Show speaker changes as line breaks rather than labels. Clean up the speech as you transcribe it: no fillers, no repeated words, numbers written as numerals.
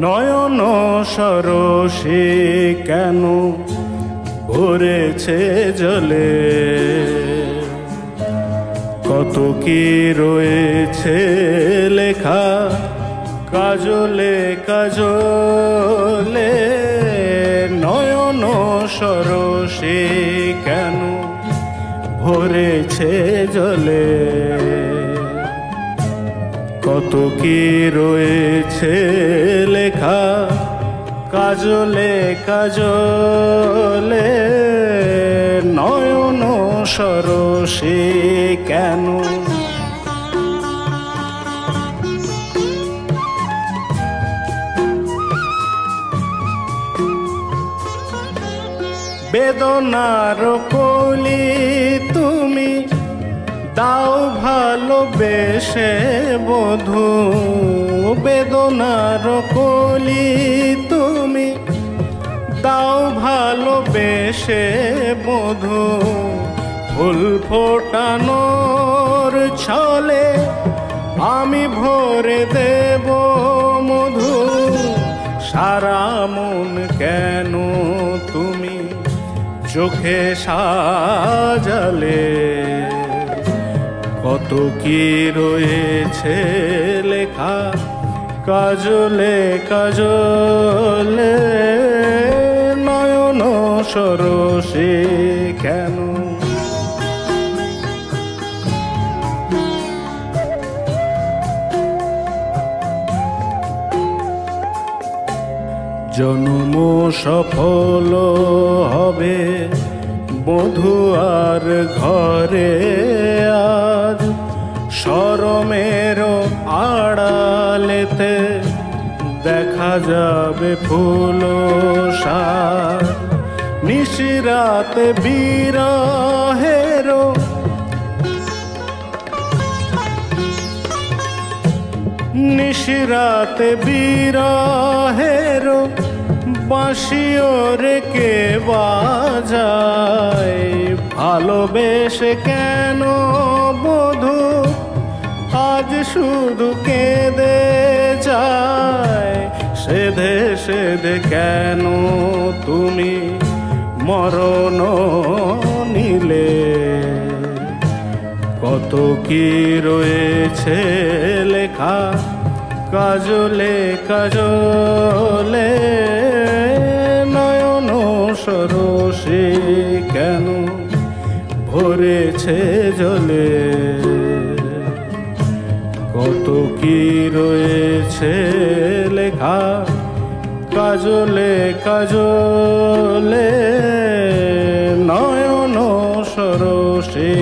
নয়ন সরসে কেন ভরেছে জলে, কত কি রয়েছে লেখা কাজলে কাজলে। নয়ন সরসে কেন ভরেছে জলে, কত কি রয়েছে লেখা কাজলে কাজলে। নয়ন সরসে কেন বেদনার কলি তুমি দাও ভালোবেসে বধূ, বেদনার কলি তুমি দাও ভালোবেসে বধূ। ফুল ফোটানোর ছলে আমি ভরে দেব মধু, সারা মন কেন তুমি চোখে সাজালে, কত কি রয়েছে লেখা কাজলে কাজলে। নয়ন সরসে কেন জন্ম সফল হবে বধূ আর ঘরে আজ, শরমের আড়ালেতে দেখা যাবে ফুল সাজ। নিশিরাতে বিরহের নিশিরাতে বিরহের বাঁশিও রেখে বাজায়, ভালোবেসে কেন বধূ আজ শুধু কেঁদে যায়। সেধে সেধে কেন তুমি মরণ নিলে, কত কি রয়েছে লেখা কাজলে কাজলে। নয়ন সরসে কেন ভরেছে জলে, কত কি রয়েছে লেখা কাজলে কাজলে। নয়ন সরসে